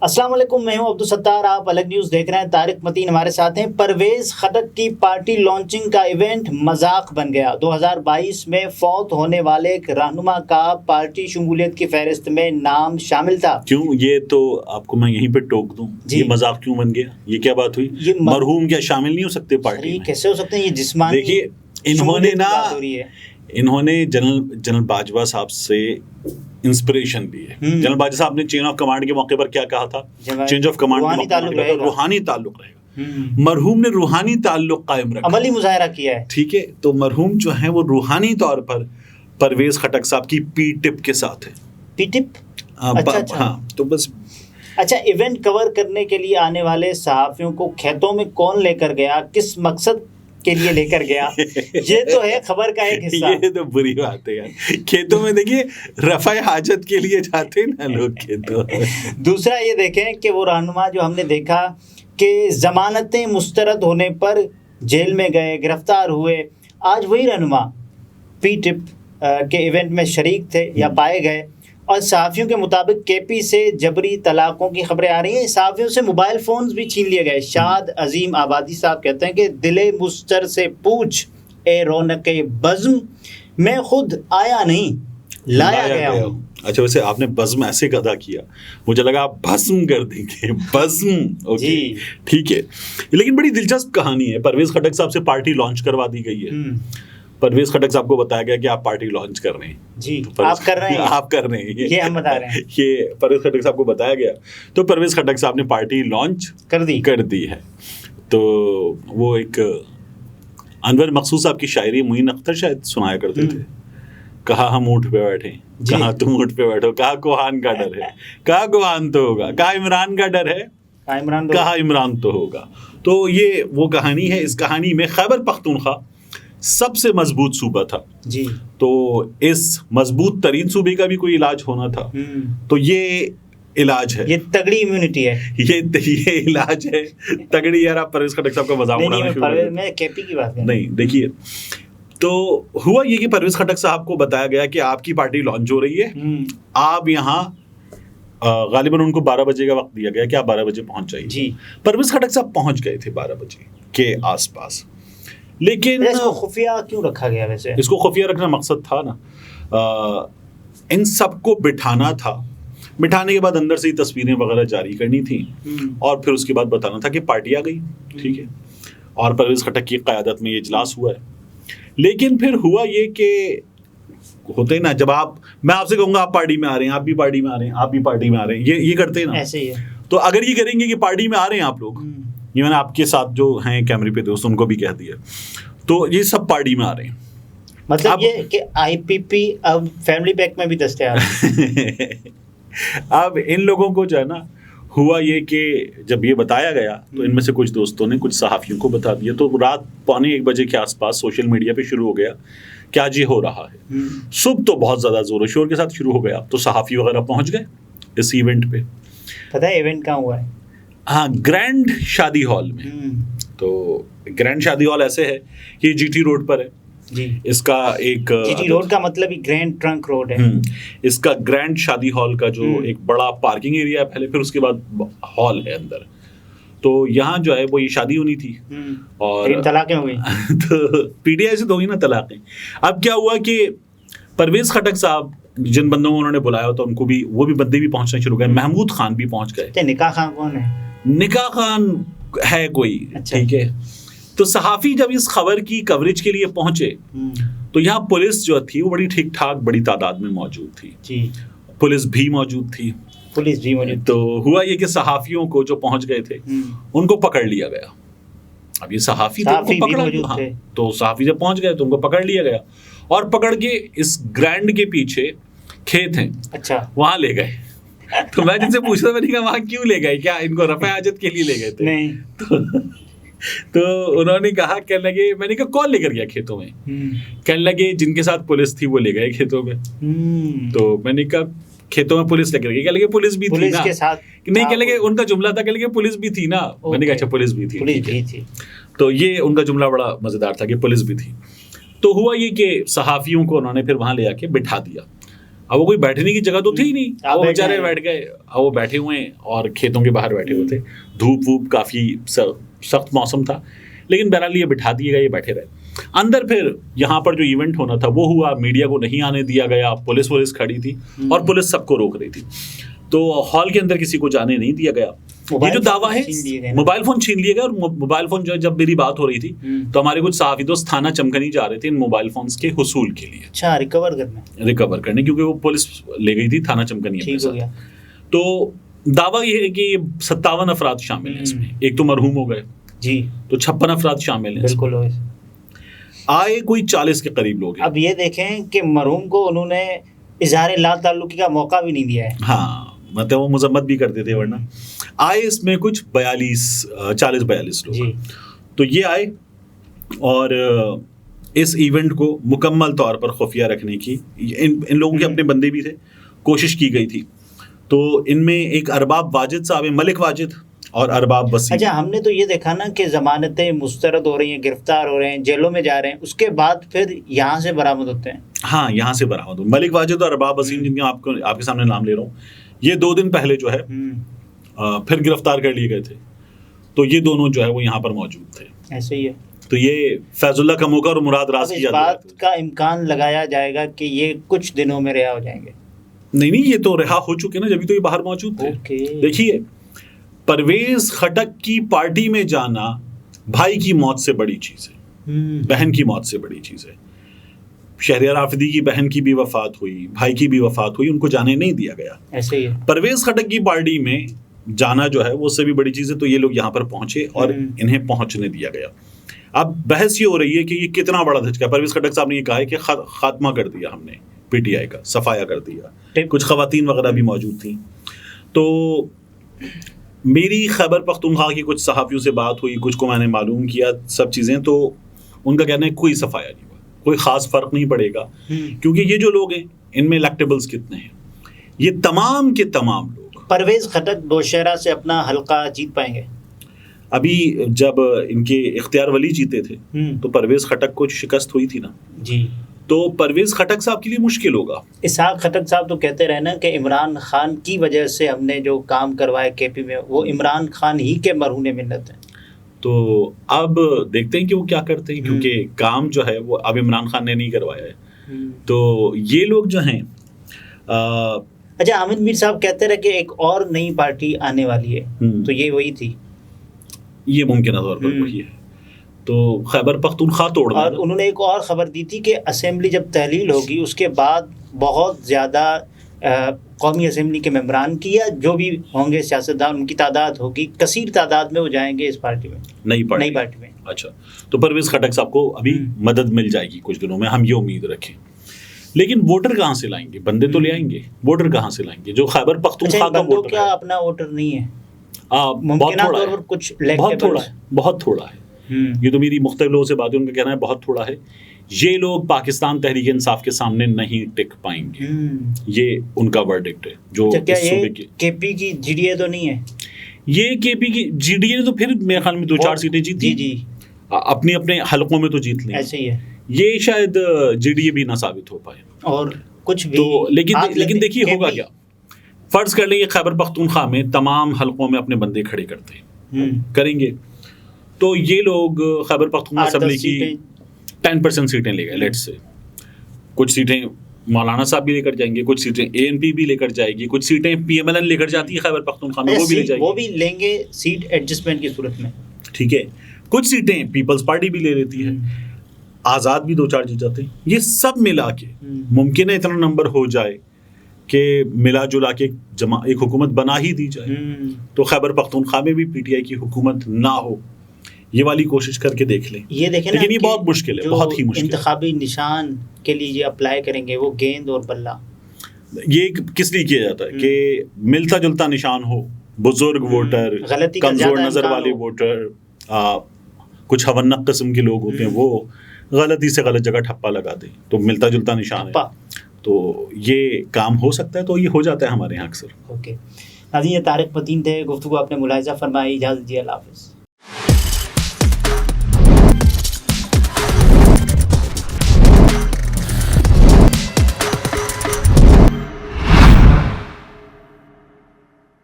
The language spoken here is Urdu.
السلام علیکم، میں ہوں عبدالستار، آپ الگ نیوز دیکھ رہے ہیں۔ طارق متین ہمارے ساتھ ہیں۔ پرویز خٹک کی پارٹی لانچنگ کا ایونٹ مذاق بن گیا۔ 2022 میں فوت ہونے والے ایک رہنما کا پارٹی شمولیت کی فہرست میں نام شامل تھا۔ کیوں؟ یہ تو آپ کو میں یہیں پہ ٹوک دوں، یہ مذاق کیوں بن گیا؟ یہ کیا بات ہوئی؟ مرحوم کیا شامل نہیں ہو سکتے پارٹی میں؟ کیسے ہو سکتے ہیں؟ یہ جسمانی دیکھیے، انہوں نے جنرل باجوہ صاحب سے انسپریشن لی ہے۔ جنرل باجوہ صاحب نے چین آف کمانڈ کے موقع پر کیا کہا تھا؟ چینج آف کمانڈ کے موقع پر روحانی تعلق رہے گا۔ مرحوم نے روحانی تعلق قائم رکھا، عملی مظاہرہ کیا ہے۔ ٹھیک ہے، تو مرحوم جو ہیں وہ روحانی طور پر پرویز خٹک صاحب کی پی ٹپ کے ساتھ ہے۔ پی ٹپ؟ ہاں، تو بس اچھا، ایونٹ کور کرنے کے لیے آنے والے صحافیوں کو کھیتوں میں کون لے کر گیا، کس مقصد کے لیے لے کر گیا؟ یہ تو ہے خبر کا ایک حصہ۔ یہ تو بری بات ہے یار، کھیتوں میں دیکھیے رفع حاجت کے لیے جاتے ہیں نا لوگ کھیتوں۔ دوسرا یہ دیکھیں کہ وہ رہنما جو ہم نے دیکھا کہ ضمانتیں مسترد ہونے پر جیل میں گئے، گرفتار ہوئے، آج وہی رہنما پی ٹپ کے ایونٹ میں شریک تھے یا پائے گئے۔ اور صحافیوں کے مطابق کے پی سے جبری طلاقوں کی خبریں آ رہی ہیں۔ صحافیوں سے موبائل فونز بھی چھین لیے گئے۔ شاد عظیم آبادی صاحب کہتے ہیں کہ دل مستر سے پوچھ اے رونق بزم، میں خود آیا نہیں لایا گیا ہوں۔ اچھا، ویسے آپ نے بزم ایسے ادا کیا، مجھے لگا آپ بھسم کر دیں گے۔ بزم، جی ٹھیک ہے، لیکن بڑی دلچسپ کہانی ہے۔ پرویز خٹک صاحب سے پارٹی لانچ کروا دی گئی ہے۔ پرویز خٹک صاحب کو بتایا گیا کہ آپ پارٹی لانچ کر رہے ہیں۔ جی، آپ کر رہے ہیں، آپ کر رہے ہیں، یہ ہم بتا رہے ہیں۔ یہ پرویز خٹک صاحب کو بتایا گیا، تو پرویز خٹک صاحب نے پارٹی لانچ کر دی ہے۔ تو وہ ایک انور مقصود صاحب کی شاعری معین اختر شاید سنایا کرتے تھے، کہا ہم اونٹ پہ بیٹھے، کہا تم اونٹ پہ بیٹھو، کہا کوہان کا ڈر ہے، کہا کوہان تو ہوگا، کہا عمران کا ڈر ہے، کہا عمران تو ہوگا۔ تو یہ وہ کہانی ہے۔ اس کہانی میں خیبر پختونخوا سب سے مضبوط صوبہ تھا جی، تو اس مضبوط ترین صوبے کا بھی کوئی علاج ہونا تھا، تو یہ علاج ہے، یہ تگڑی امیونٹی ہے، یہ علاج ہے تگڑی۔ یار آپ پرویز خٹک صاحب کا مذاق اڑانا میں کے پی کی بات نہیں، دیکھیے تو ہوا یہ کہ پرویز خٹک صاحب کو بتایا گیا کہ آپ کی پارٹی لانچ ہو رہی ہے، آپ یہاں غالباً ان کو 12 بجے کا وقت دیا گیا کہ آپ 12 بجے پہنچ جائیے جی۔ پرویز خٹک صاحب پہنچ گئے تھے 12 بجے کے آس پاس، لیکن اس کو خفیہ کیوں رکھا گیا؟ ویسے اس کو خفیہ رکھنا مقصد تھا نا، ان سب کو بٹھانا تھا، بٹھانے کے بعد اندر سے ہی تصویریں وغیرہ جاری کرنی تھیں، اور پھر اس کے بعد بتانا تھا کہ پارٹی آ گئی، ٹھیک ہے۔ اور پرویز خٹک کی قیادت میں یہ اجلاس ہوا ہے۔ لیکن پھر ہوا یہ کہ ہوتے نا، جب میں آپ سے کہوں گا آپ پارٹی میں آ رہے ہیں، آپ بھی پارٹی میں آ رہے ہیں، آپ بھی پارٹی میں آ رہے ہیں، یہ کرتے ہیں نا، ایسے ہی ہے۔ تو اگر یہ کریں گے کہ پارٹی میں آ رہے ہیں آپ لوگ، یہ میں نے آپ کے ساتھ جو ہیں کیمرے پہ دوست ان کو بھی کہہ دیا، تو یہ سب پارٹی میں آ رہے ہیں، مطلب یہ کہ آئی پی پی اب فیملی پیک میں بھی دستیاب ہے۔ اب ان لوگوں کو جو ہے نا، ہوا یہ کہ جب یہ بتایا گیا تو ان میں سے کچھ دوستوں نے کچھ صحافیوں کو بتا دیا، تو رات 12:45 بجے کے آس پاس سوشل میڈیا پہ شروع ہو گیا کہ آج یہ ہو رہا ہے۔ صبح تو بہت زیادہ زور و شور کے ساتھ شروع ہو گیا، تو صحافی وغیرہ پہنچ گئے اس ایونٹ پہ۔ پتہ ہے ایونٹ کہاں ہوا ہے؟ ہاں، گرینڈ شادی ہال میں۔ تو گرینڈ شادی ہال ایسے ہے کہ جی ٹی روڈ پر ہے جی، اس کا ایک جی ٹی روڈ کا مطلب ہی گرینڈ ٹرنک روڈ ہے۔ اس کا گرینڈ شادی ہال کا جو ایک بڑا پارکنگ ایریا ہے پہلے، پھر اس کے بعد ہال ہے اندر۔ تو یہاں جو ہے وہ یہ شادی ہونی تھی، اور طلاقیں ہوئی، تو پی ٹی آئی سے تو ہوئی نا طلاقیں۔ اب کیا ہوا کہ پرویز خٹک صاحب جن بندوں کو انہوں نے بلایا تو ان کو بھی وہ بھی بندے بھی پہنچنا شروع گئے، محمود خان بھی پہنچ گئے۔ نکاح خان کون ہے؟ نکاح خان ہے کوئی، ٹھیک ہے۔ تو صحافی جب اس خبر کی کوریج کے لیے پہنچے تو یہاں پولیس جو تھی وہ بڑی ٹھیک ٹھاک بڑی تعداد میں موجود تھی جی، پولیس بھی موجود تھی۔ تو ہوا یہ کہ صحافیوں کو جو پہنچ گئے تھے ان کو پکڑ لیا گیا۔ اب یہ صحافی تھے، تو صحافی جب پہنچ گئے تو ان کو پکڑ لیا گیا، اور پکڑ کے اس گرینڈ کے پیچھے کھیت ہیں، اچھا وہاں لے گئے۔ تو میں جن سے پوچھتا میں نے کہا وہاں کیوں لے گئے، کیا ان کو رفع حاجت کے لیے لے گئے تھے؟ نہیں۔ تو انہوں نے کہا، کہنے لگے، میں نے کہا کون لے کر گیا کھیتوں میں؟ کہنے لگے جن کے ساتھ پولیس تھی وہ لے گئے کھیتوں میں۔ تو میں نے کہا کھیتوں میں پولیس لے کر گئی؟ کہنے لگے پولیس بھی تھی نا۔ نہیں، کہنے لگے ان کا جملہ تھا، کہنے لگے پولیس بھی تھی نا۔ میں نے کہا اچھا پولیس بھی تھی۔ تو یہ ان کا جملہ بڑا مزیدار تھا کہ پولیس بھی تھی۔ تو ہوا یہ کہ صحافیوں کو انہوں نے پھر وہاں لے آ کے بٹھا دیا، اب وہ کوئی بیٹھنے کی جگہ تو تھی ہی نہیں, وہ بیچارے بیٹھ گئے, اب وہ بیٹھے ہوئے ہیں اور کھیتوں کے باہر بیٹھے ہوئے تھے, دھوپ ووپ کافی سخت موسم تھا, لیکن بہرحال یہ بٹھا دیے گئے, یہ بیٹھے رہے. اندر پھر یہاں پر جو ایونٹ ہونا تھا وہ ہوا, میڈیا کو نہیں آنے دیا گیا, پولیس کھڑی تھی اور پولیس سب کو روک رہی تھی, تو ہال کے اندر کسی کو جانے نہیں دیا گیا. یہ جو دعویٰ ہے موبائل فون چھین لیے گئے, اور موبائل فون جو ہے جب میری بات ہو رہی تھی تو ہمارے کچھ صحافی دوست تھانہ چمکنی جا رہے تھے ان موبائل فونس کے حصول کے لیے, اچھا ریکور کرنے, کیونکہ وہ پولیس لے گئی تھی تھانہ چمکنی اپنے ساتھ. تو دعویٰ یہ ہے کہ 57 افراد شامل ہیں اس میں, ایک تو مرحوم ہو گئے جی, تو 56 افراد شامل ہیں. بالکل آئے کوئی 40 کے قریب لوگ. اب یہ دیکھیں کہ مرحوم کو انہوں نے اظہار لا تعلقی کا موقع بھی نہیں دیا ہے. ہاں مطلب وہ مذمت بھی کرتے تھے, ورنہ آئے اس میں کچھ 40-42 لوگ. تو یہ آئے اور اس ایونٹ کو مکمل طور پر خفیہ رکھنے کی ان لوگوں کے اپنے بندے بھی تھے, کوشش کی گئی تھی. تو ان میں ایک ارباب واجد صاحب, ملک واجد اور ارباب وسیم. اچھا ہم نے تو یہ دیکھا نا کہ ضمانتیں مسترد ہو رہی ہیں, گرفتار ہو رہے ہیں, جیلوں میں جا رہے ہیں, اس کے بعد پھر یہاں سے برآمد ہوتے ہیں. ہاں یہاں سے برآمد ہوتے. ملک واجد اور ارباب وسیم جن کے آپ کے سامنے نام لے رہا ہوں, یہ 2 دن پہلے جو ہے پھر گرفتار کر لیے گئے تھے. تو یہ دونوں جو ہے وہ یہاں پر موجود تھے. ایسے ہی ہے. تو یہ فیض اللہ کموکا اور مراد راز کی بات کا امکان لگایا جائے گا کہ یہ کچھ دنوں میں رہا ہو جائیں گے. نہیں, یہ تو رہا ہو چکے نا, جبھی تو یہ باہر موجود تھے. دیکھیے پرویز خٹک کی پارٹی میں جانا بھائی کی موت سے بڑی چیز ہے, بہن کی موت سے بڑی چیز ہے. شہریار رافدی کی بہن کی بھی وفات ہوئی, بھائی کی بھی وفات ہوئی, ان کو جانے نہیں دیا گیا. ایسے ہی پرویز خٹک کی پارٹی میں جانا جو ہے وہ اس سے بھی بڑی چیز ہے. تو یہ لوگ یہاں پر پہنچے اور انہیں پہنچنے دیا گیا. اب بحث یہ ہو رہی ہے کہ یہ کتنا بڑا دھچکا. پرویز خٹک صاحب نے یہ کہا ہے کہ خاتمہ کر دیا ہم نے پی ٹی آئی کا, صفایا کر دیا. کچھ خواتین وغیرہ بھی موجود تھیں. تو میری خیبر پختونخوا کی کچھ صحافیوں سے بات ہوئی, کچھ کو میں نے معلوم کیا سب چیزیں, تو ان کا کہنا ہے کوئی صفایا نہیں ہوا, کوئی خاص فرق نہیں پڑے گا, کیونکہ یہ جو لوگ ہیں ان میں الیکٹیبلز کتنے ہیں, یہ تمام کے تمام لوگ. پرویز خٹک نوشہرہ سے اپنا حلقہ جیت پائیں گے. ابھی جب ان کے اختیار ولی جیتے تھے تو پرویز خٹک کو شکست ہوئی تھی نا جی, تو پرویز خٹک صاحب کے لیے مشکل ہوگا. اسحاق خٹک صاحب تو کہتے رہے نا کہ عمران خان کی وجہ سے ہم نے جو کام کروائے کے پی میں وہ عمران خان ہی کے مرہون منت ہیں. تو اب دیکھتے ہیں کہ وہ کیا کرتے ہیں, کیونکہ کام جو ہے وہ اب عمران خان نے نہیں کروایا ہے. تو یہ لوگ جو ہیں اچھا حامد میر صاحب کہتے رہے کہ ایک اور نئی پارٹی آنے والی ہے, تو یہ وہی تھی. یہ ممکنہ طور پر وہی ہے. تو خیبر پختونخوا توڑنا. اور انہوں نے ایک اور خبر دی تھی کہ اسمبلی جب تحلیل ہوگی اس کے بعد بہت زیادہ قومی اسمبلی کے ممبران کی یا جو بھی ہوں گے سیاستدان, ان کی تعداد ہوگی, کثیر تعداد میں وہ جائیں گے اس پارٹی میں, نئی پارٹی میں. اچھا, تو پرویز خٹک صاحب کو ابھی مدد مل جائے گی کچھ دنوں میں, ہم یہ امید رکھیں. لیکن ووٹر کہاں سے لائیں گے؟ بندے تو لے آئیں گے, ووٹر کہاں سے لائیں گے جو خیبر پختونخوا کا ووٹر ہے؟ کیا اپنا ووٹر نہیں ہے؟ بہت تھوڑا ہے. یہ تو میری مختلف لوگوں سے بات ہے, ان کا کہنا ہے بہت تھوڑا ہے. یہ لوگ پاکستان تحریک انصاف کے سامنے نہیں ٹک پائیں گے, یہ ان کا ورڈکٹ ہے. جو کے پی کی جی ڈی اے تو نہیں ہے, یہ کے پی کی جی ڈی اے تو پھر میرے خیال میں 2-4 سیٹیں جیتی, جی اپنے اپنے حلقوں میں تو جیت لیں. ایسے ہی ہے. یہ شاید جی ڈی اے بھی نہ ثابت ہو پائے اور کچھ بھی. تو لیکن دیکھیے ہوگا کیا. فرض کر لیں کہ خیبر پختونخوا میں تمام حلقوں میں اپنے بندے کھڑے کریں گے, تو یہ لوگ خیبر پختونخوا اسمبلی کی 10% سیٹیں لے گئے. لیٹ سے کچھ سیٹیں مولانا صاحب بھی لے کر جائیں گے, کچھ سیٹیں اے این پی بھی لے کر جائے گی, کچھ سیٹیں پی ایم ایل این لے کر جاتی ہے خیبر پختونخوا میں, وہ بھی لے جائے گی, وہ بھی لیں گے سیٹ ایڈجسٹمنٹ کی صورت میں. ٹھیک ہے, کچھ سیٹیں پیپلز پارٹی بھی لے لیتی ہے, آزاد بھی 2-4 جیت جاتے ہیں. یہ سب ملا کے ممکن ہے اتنا نمبر ہو جائے کہ ملا جلا کے ایک حکومت بنا ہی دی جائے. تو خیبر پختونخوا میں بھی پی ٹی آئی کی حکومت نہ ہو, یہ والی کوشش کر کے دیکھ لیں. یہ دیکھیں لیکن یہ بہت مشکل ہے, بہت ہی مشکل. انتخابی نشان کے لیے یہ اپلائی کریں گے, وہ گیند اور بلہ, یہ کس لیے کیا جاتا ہے کہ ملتا جلتا نشان ہو, بزرگ ووٹر, کمزور نظر والے ووٹر, کچھ ہونق قسم کے لوگ ہوتے ہیں وہ غلطی سے غلط جگہ ٹھپا لگا دیں, تو ملتا جلتا نشان ہے. تو یہ کام ہو سکتا ہے, تو یہ ہو جاتا ہے ہمارے یہاں اکثر. اوکے ناظرین, یہ طارق متین تھے, گفتگو آپ نے ملاحظہ فرمائی. اجازت دیجیے, اللہ حافظ.